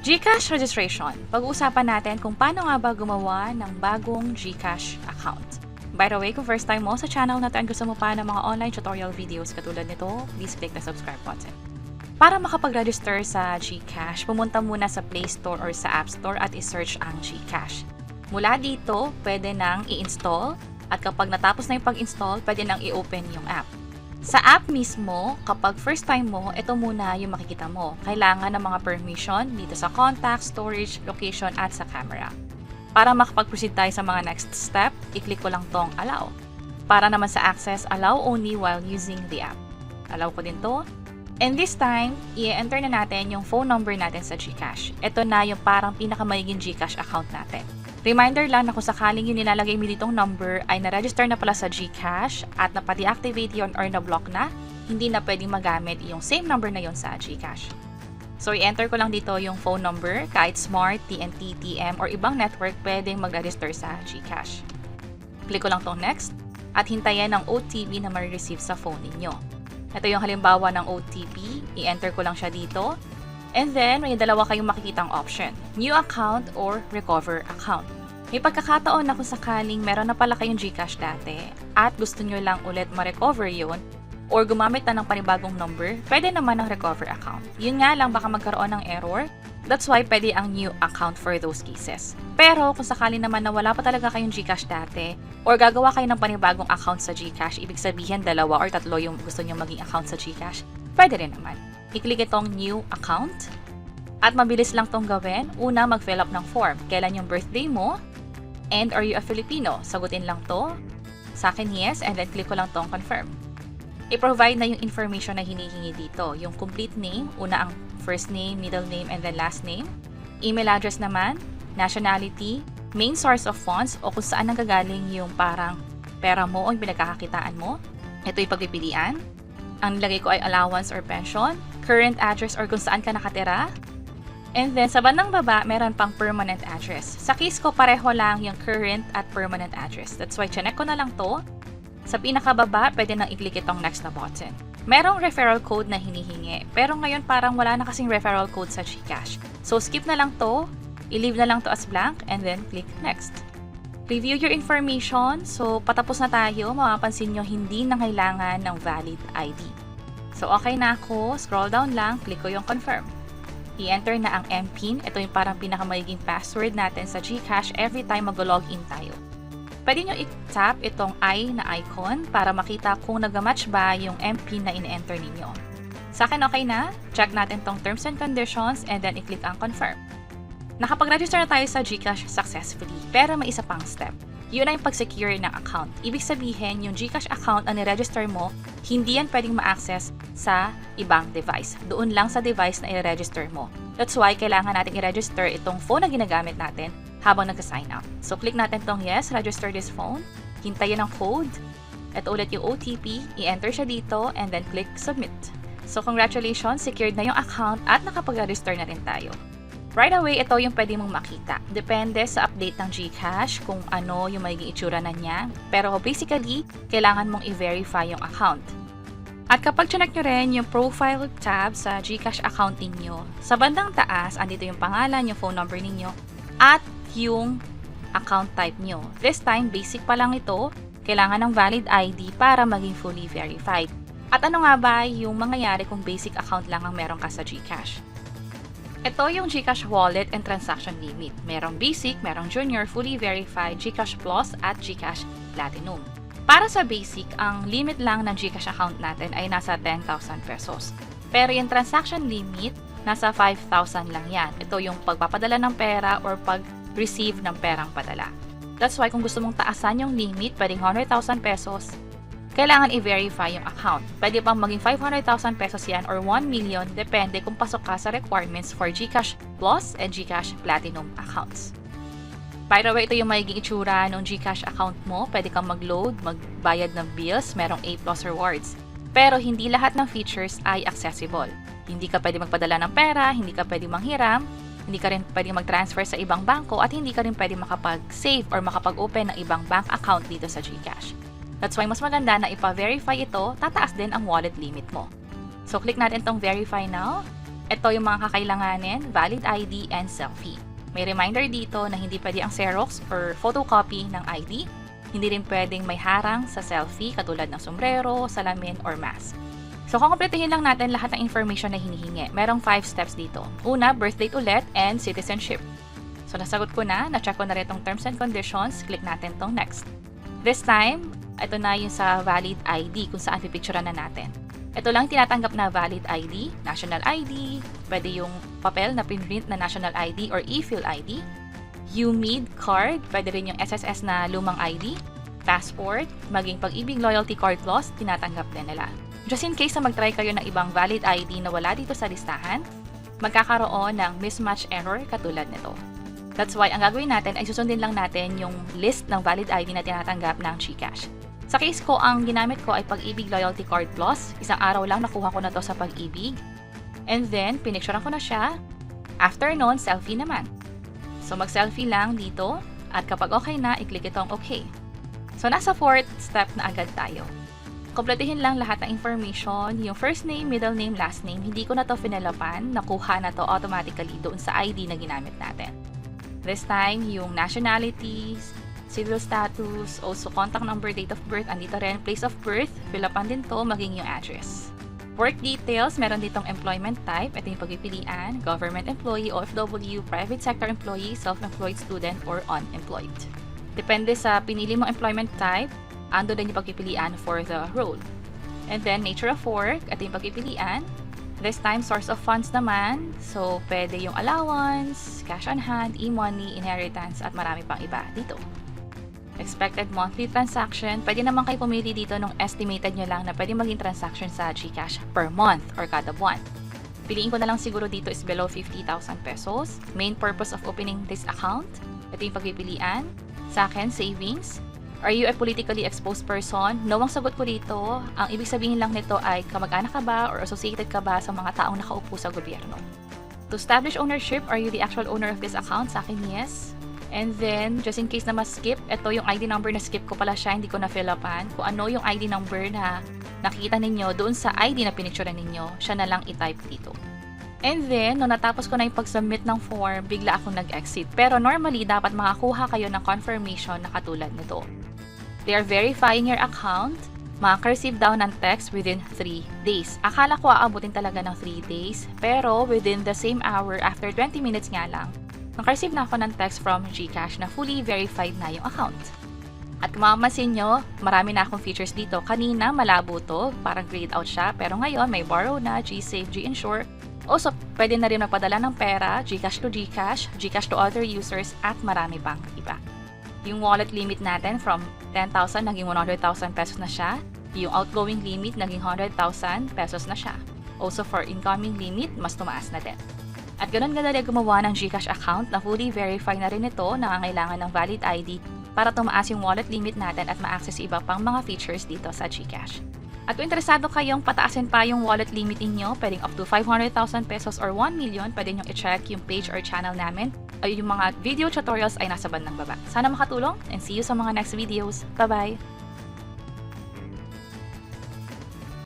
GCash registration. Pag-uusapan natin kung paano nga ba gumawa ng bagong GCash account. By the way, kung first time mo sa channel na ito and gusto mo pa ng mga online tutorial videos katulad nito, please click the subscribe button. Para makapag-register sa GCash, pumunta muna sa Play Store or sa App Store at i-search ang GCash. Mula dito, pwede nang i-install at kapag natapos na yung pag-install, pwede nang i-open yung app. Sa app mismo, kapag first time mo, ito muna yung makikita mo. Kailangan ng mga permission dito sa contact, storage, location, at sa camera. Para makapag-proceed tayo sa mga next step, i-click ko lang tong allow. Para naman sa access, allow only while using the app. Allow ko din to. And this time, i-enter na natin yung phone number natin sa GCash. Ito na yung parang pinakamayiging GCash account natin. Reminder lang na kung sakaling yung nilalagay mo ditong number ay na-register na pala sa GCash at napa-deactivate yun or na-block na, hindi na pwedeng magamit yung same number na yun sa GCash. So, i-enter ko lang dito yung phone number, kahit Smart, TNT, TM, or ibang network pwedeng mag-register sa GCash. Click ko lang tong next at hintayin ang OTP na ma-receive sa phone ninyo. Ito yung halimbawa ng OTP, i-enter ko lang siya dito. And then, may dalawa kayong makikitang option, new account or recover account. May pagkakataon na kung sakaling meron na pala kayong GCash dati at gusto nyo lang ulit ma-recover yun or gumamit na ng panibagong number, pwede naman ng recover account. Yun nga lang, baka magkaroon ng error. That's why pwede ang new account for those cases. Pero kung sakali naman na wala pa talaga kayong GCash dati or gagawa kayo ng panibagong account sa GCash, ibig sabihin dalawa or tatlo yung gusto nyo maging account sa GCash, pwede rin naman. I-click itong new account at mabilis lang tong gawin. Una, mag-fill up ng form. Kailan yung birthday mo? And are you a Filipino? Sagutin lang to. Sa akin, yes. And then click ko lang tong confirm. I-provide na yung information na hinihingi dito. Yung complete name, una ang first name, middle name, and then last name. Email address naman, nationality, main source of funds o kung saan nanggagaling yung parang pera mo o yung pinagkakakitaan mo. Ito yung pagpipilian. Ang nilagay ko ay allowance or pension, current address or kung saan ka nakatira. And then, sa bandang baba, meron pang permanent address. Sa case ko, pareho lang yung current at permanent address. That's why, chinek ko na lang to. Sa pinakababa, pwede nang i-click itong next na button. Merong referral code na hinihingi. Pero ngayon, parang wala na kasing referral code sa GCash. So, skip na lang to. I-leave na lang to as blank and then click next. Review your information. So, patapos na tayo. Mapapansin nyo, hindi na kailangan ng valid ID. So, okay na ako. Scroll down lang. Click ko yung confirm. I-enter na ang MPIN. Ito yung parang pinakamayiging password natin sa GCash every time mag-login tayo. Pwede nyo i-tap itong I na icon para makita kung nag-match ba yung MPIN na in-enter ninyo. Sa akin, okay na. Check natin tong terms and conditions and then i-click ang confirm. Nakapag-register na tayo sa GCash successfully, pero may isa pang step. Yun ay yung pag-secure ng account. Ibig sabihin, yung GCash account na ni-register mo, hindi yan pwedeng ma-access sa ibang device. Doon lang sa device na i-register mo. That's why, kailangan natin i-register itong phone na ginagamit natin habang nag-sign up. So, click natin tong yes, register this phone. Hintayin ang code. Ito ulit yung OTP. I-enter siya dito and then click submit. So, congratulations, secured na yung account at nakapag-register na rin tayo. Right away, ito yung pwede mong makita. Depende sa update ng GCash kung ano yung magiging itsura na niya. Pero basically, kailangan mong i-verify yung account. At kapag chinek nyo rin yung profile tab sa GCash account ninyo, sa bandang taas, andito yung pangalan, yung phone number ninyo, at yung account type nyo. This time, basic pa lang ito. Kailangan ng valid ID para maging fully verified. At ano nga ba yung mangyayari kung basic account lang ang meron ka sa GCash? Ito yung GCash Wallet and Transaction Limit. Merong Basic, merong Junior, Fully Verified, GCash Plus, at GCash Platinum. Para sa Basic, ang limit lang ng GCash account natin ay nasa 10,000 pesos. Pero yung Transaction Limit, nasa 5,000 lang yan. Ito yung pagpapadala ng pera or pag-receive ng perang padala. That's why kung gusto mong taasan yung limit, pwedeng 100,000 pesos, kailangan i-verify yung account. Pwede pang maging 500,000 pesos yan or 1 million, depende kung pasok ka sa requirements for GCash Plus and GCash Platinum accounts. By the way, ito yung magiging itsura ng GCash account mo. Pwede kang mag-load, magbayad ng bills, merong A+ rewards. Pero hindi lahat ng features ay accessible. Hindi ka pwede magpadala ng pera, hindi ka pwede manghiram, hindi ka rin pwede mag-transfer sa ibang bangko, at hindi ka rin pwede makapag-save or makapag-open ng ibang bank account dito sa GCash. That's why mas maganda na ipa-verify ito, tataas din ang wallet limit mo. So, click natin tong verify now. Ito yung mga kakailanganin, valid ID and selfie. May reminder dito na hindi pwede ang Xerox or photocopy ng ID. Hindi rin pwedeng may harang sa selfie katulad ng sombrero, salamin, or mask. So, kukumpletuhin lang natin lahat ng information na hinihingi. Merong 5 steps dito. Una, birth date ulit and citizenship. So, nasagot ko na. Na-check ko na rin itong terms and conditions. Click natin itong next. This time, ito na yung sa valid ID kung saan pipicturean na natin. Ito lang tinatanggap na valid ID, national ID, pwede yung papel na pinrint na national ID or e-fill ID, UMID card, pwede rin yung SSS na lumang ID, passport, maging Pag-ibig Loyalty Card Plus, tinatanggap din nila. Just in case na mag-try kayo ng ibang valid ID na wala dito sa listahan, magkakaroon ng mismatch error katulad nito. That's why ang gagawin natin ay susundin lang natin yung list ng valid ID na tinatanggap ng GCash. Sa case ko, ang ginamit ko ay Pag-ibig Loyalty Card Plus. Isang araw lang nakuha ko na to sa Pag-ibig. And then, pinicturean ko na siya. After nun, selfie naman. So, mag-selfie lang dito. At kapag okay na, i-click itong okay. So, nasa 4th step na agad tayo. Kompletuhin lang lahat ng information, yung first name, middle name, last name. Hindi ko na to finalapan, nakuha na to automatically doon sa ID na ginamit natin. This time, yung nationalities, civil status, also contact number, date of birth, andito rin, place of birth, filapan din to, maging yung address. Work details, meron ditong employment type, ito yung pagpipilian, government employee, OFW, private sector employee, self-employed student, or unemployed. Depende sa pinili mong employment type, ando din yung pagpipilian for the role. And then, nature of work, ito yung pagpipilian. This time, source of funds naman. So, pwede yung allowance, cash on hand, e-money, inheritance, at marami pang iba dito. Expected monthly transaction, pwede naman kayo pumili dito nung estimated nyo lang na pwede maging transaction sa GCash per month or kada buwan. Piliin ko na lang siguro dito is below 50,000 pesos. Main purpose of opening this account, ito yung pagpipilian. Sa akin, savings. Are you a politically exposed person? No ang sagot ko dito. Ang ibig sabihin lang nito ay kamag-anak ka ba or associated ka ba sa mga taong nakaupo sa gobyerno. To establish ownership, are you the actual owner of this account? Sa akin, yes. And then, just in case na ma-skip, ito yung ID number na skip ko pala siya, hindi ko na-fill-upan. Kung ano yung ID number na nakikita ninyo doon sa ID na pinicturean ninyo, siya na lang i-type dito. And then, nung natapos ko na yung pag-submit ng form, bigla akong nag-exit. Pero normally, dapat makakuha kayo ng confirmation na katulad nito. They are verifying your account. Makaka-receive daw ng text within 3 days. Akala ko aabutin talaga ng 3 days. Pero within the same hour, after 20 minutes nga lang, naka-receive na ako ng text from GCash na fully verified na yung account. At kung mamamansin nyo, marami na akong features dito. Kanina, malabo to. Parang grayed out siya. Pero ngayon, may borrow na, GSave, G-Insure. Also, pwede na rin magpadala ng pera, GCash to GCash, GCash to other users, at marami pang iba. Yung wallet limit natin from 10,000 naging 100,000 pesos na siya. Yung outgoing limit naging 100,000 pesos na siya. Also for incoming limit, mas tumaas na din. At ganun kadali gumawa ng GCash account na fully verify na rin ito, nangangailangan ng valid ID para tumaas yung wallet limit natin at ma-access iba pang mga features dito sa GCash. At kung interesado kayong pataasin pa yung wallet limit niyo, pwedeng up to 500,000 pesos or 1 million, pwede nyo i-check yung page or channel namin. Ay yung mga video tutorials ay nasa bandang baba. Sana makatulong and see you sa mga next videos. Bye-bye!